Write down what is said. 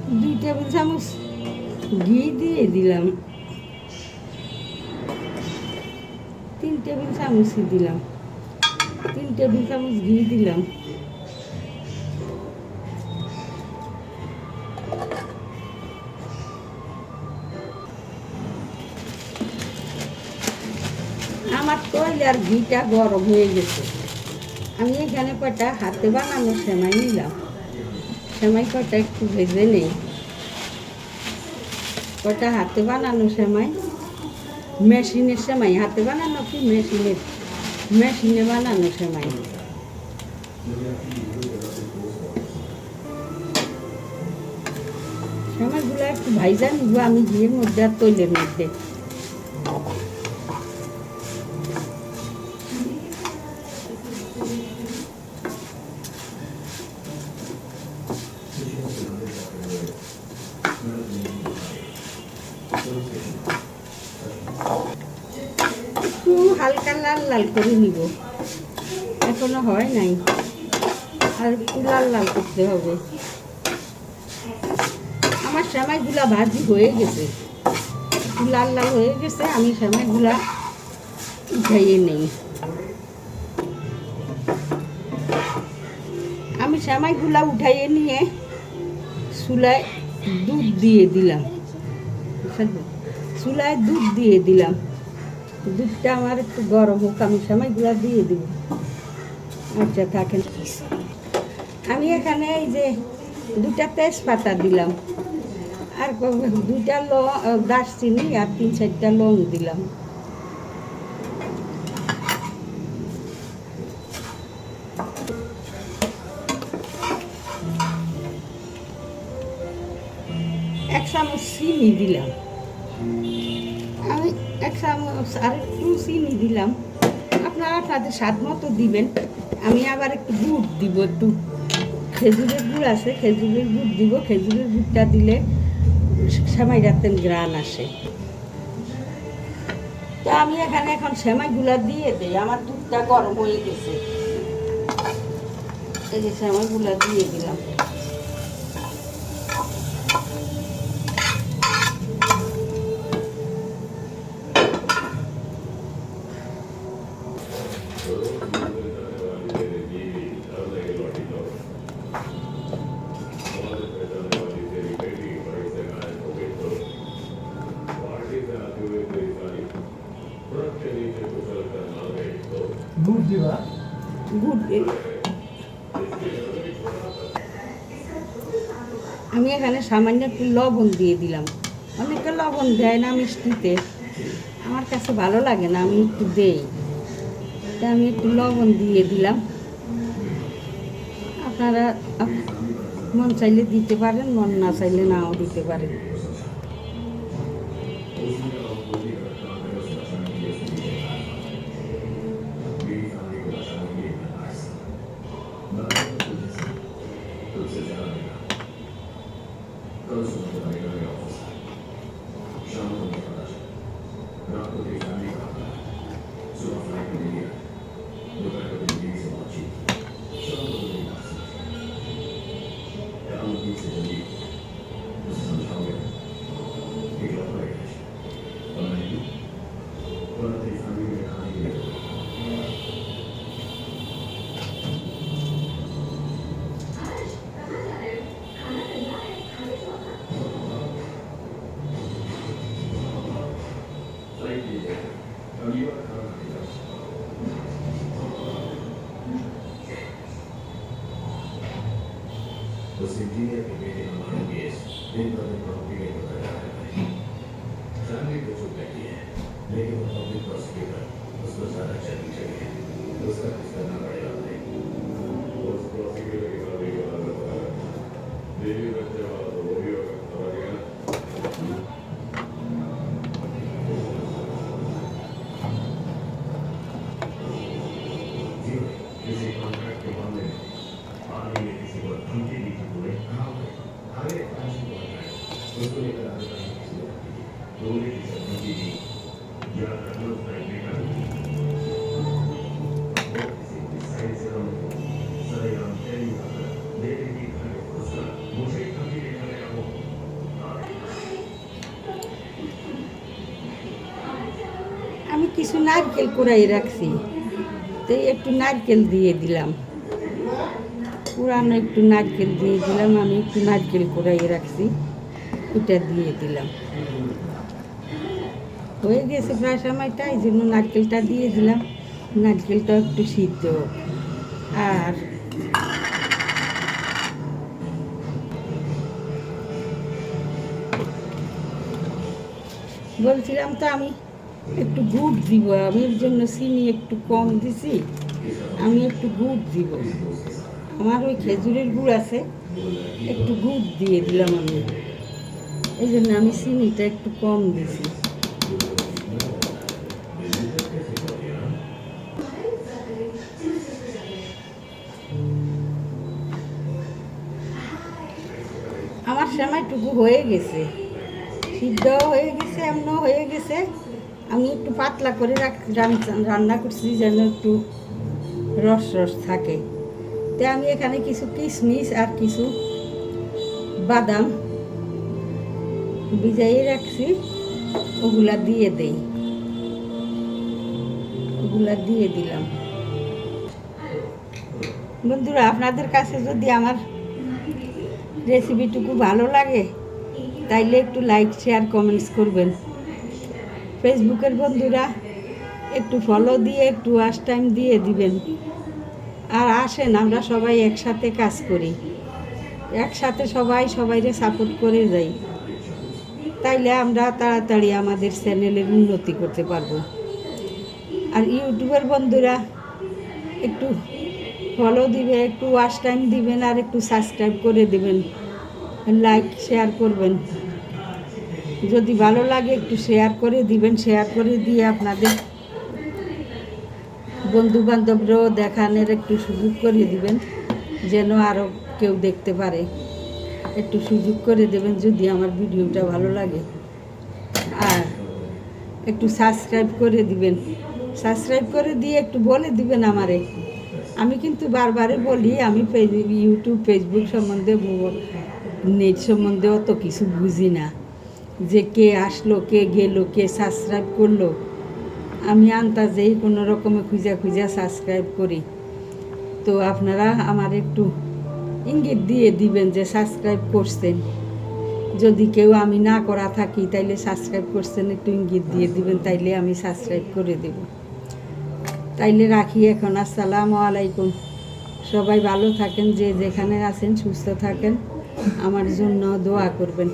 2 table চামচ ঘি দিয়ে দিলাম, 3 টেবিল চামচই দিলাম, 3 টেবিল চামচ ঘি দিলাম। আমার তৈল আর ঘিটা গরম হয়ে গেছে। আমি এখানে কয়টা হাতে বানানো সেমাই নিলাম। সেমাই কয়টা একটু ভেজে নেই। কয়টা হাতে বানানো সেমাই, মেশিনের সেমাই, হাতে বানানো কি মেশিনে বানানো সেমাই। সেমাইগুলো একটু ভাইজা নিব আমি ঘিয়ের মধ্যে আর তৈলের মধ্যে। একটু হালকা লাল লাল করে নিব, এখনো হয় নাই, আর একটু লাল লাল করতে হবে। আমার সেমাইগুলা ভাজি হয়ে গেছে, একটু লাল লাল হয়ে গেছে। আমি সেমাইগুলা উঠাইয়ে নেই। আমি সেমাইগুলা উঠাইয়ে নিয়ে চুলায় দুধ দিয়ে দিলাম, চুলায় দুধ দিয়ে দিলাম। দুধটা আমার একটু গরম হোক, আমি সেমাইগুলা দিয়ে দিব। আচ্ছা থাকেন। আমি এখানে এই যে 2টা তেজপাতা দিলাম, আর 2টা দারচিনি আর 3-4টা লং দিলাম। এক চামচ চিনি দিলাম, আমি 1 চামচ আর একটু চিনি দিলাম। আপনারা আপনাদের স্বাদ মতো দিবেন। আমি আবার একটু গুড় দিব, একটু খেজুরের গুড় আছে, খেজুরের গুড় দিব। খেজুরের গুড়টা দিলে সেমাই রাতেন গ্রান আসে। তো আমি এখানে এখন সেমাইগুলা দিয়ে দিই। আমার দুধটা গরম হয়ে গেছে, এই যে সেমাইগুলা দিয়ে দিলাম। গুড় দিবা, গুড় আমি এখানে সামান্য একটু লবণ দিয়ে দিলাম। অনেকে লবণ দেয় না মিষ্টিতে, আমার কাছে ভালো লাগে না, আমি একটু দেই। তা আমি একটু লবণ দিয়ে দিলাম। আপনারা মন চাইলে দিতে পারেন, মন না চাইলে নাও দিতে পারেন। Lo sentire che vede la mano dietro, dentro del provvedimento per la campagna. Tranne che su perché, lei non può più proseguire, lo scusare c'è di c'è, lo sta quest'anno a lei. Lo proseguire che la lega la verità, devi mettere la tua io che la lega. Dio, che si contratti con me. पानी में किसी को धमकी दी थी पूरे हर एक राशि को हटाए उसको लेकर आगे बढ़ने की जरूरत थी लोगों ने किसी धमकी दी या कदम करने का वो किसी मिसाइल से हम सरेआम तेरी लेने की घर उसका मुझे धमकी देने का वो কিছু নারকেল কুড়াই রাখছি, তো একটু নারকেল দিয়ে দিলাম, পুরানো একটু নারকেল দিয়ে দিলাম। আমি একটু নারকেল কুড়াই রাখছি, ওটা দিয়ে দিলাম। হয়ে গেছে প্রায় সময়টা, এই জন্য নারকেলটা দিয়ে দিলাম। নারকেলটা একটু সিদ্ধ হোক। আর বলছিলাম তো আমি একটু গুড় দিব, আমি এর জন্য চিনি একটু কম দিছি, আমি একটু গুড় দিব। আমার ওই খেজুরের গুড় আছে, একটু গুড় দিয়ে দিলাম আমি, এই জন্য আমি চিনিটা একটু কম দিছি। আমার সেমাইটুকু হয়ে গেছে, সিদ্ধ হয়ে গেছে, এমনও হয়ে গেছে। আমি একটু পাতলা করে রান্না করছি যেন একটু রস রস থাকে। তো আমি এখানে কিছু কিশমিশ আর কিছু বাদাম ভিজাইয়ে রাখছি, ওগুলা দিয়ে দেই, ওগুলা দিয়ে দিলাম। বন্ধুরা, আপনাদের কাছে যদি আমার রেসিপিটুকু ভালো লাগে তাইলে একটু লাইক শেয়ার কমেন্টস করবেন। ফেসবুকের বন্ধুরা একটু ফলো দিয়ে একটু ওয়াচ টাইম দিয়ে দিবেন। আর আসেন আমরা সবাই একসাথে কাজ করি, একসাথে সবাইরে সাপোর্ট করে যাই, তাইলে আমরা তাড়াতাড়ি আমাদের চ্যানেলের উন্নতি করতে পারবো। আর ইউটিউবের বন্ধুরা একটু ফলো দিবে, একটু ওয়াচ টাইম দিবেন, আর একটু সাবস্ক্রাইব করে দিবেন, লাইক শেয়ার করবেন। যদি ভালো লাগে একটু শেয়ার করে দিবেন, শেয়ার করে দিয়ে আপনাদের বন্ধু বান্ধবরাও দেখানোর একটু সুযোগ করে দিবেন, যেন আরও কেউ দেখতে পারে। একটু সুযোগ করে দেবেন যদি আমার ভিডিওটা ভালো লাগে। আর একটু সাবস্ক্রাইব করে দিবেন, সাবস্ক্রাইব করে দিয়ে একটু বলে দিবেন আমারে। আমি কিন্তু বারবারে বলি আমি ইউটিউব ফেসবুক সম্বন্ধে নেট সম্বন্ধে অত কিছু বুঝি না, যে কে আসলো কে গেল কে সাবস্ক্রাইব করলো। আমি আন্দাজেই কোনো রকমে খুঁজা সাবস্ক্রাইব করি। তো আপনারা আমার একটু ইঙ্গিত দিয়ে দিবেন যে সাবস্ক্রাইব করছেন। যদি কেউ আমি না করা থাকি তাইলে সাবস্ক্রাইব করছেন একটু ইঙ্গিত দিয়ে দিবেন, তাইলে আমি সাবস্ক্রাইব করে দেব। তাইলে রাখি এখন। আসসালামু আলাইকুম। সবাই ভালো থাকেন, যে যেখানে আছেন সুস্থ থাকেন, আমার জন্য দোয়া করবেন।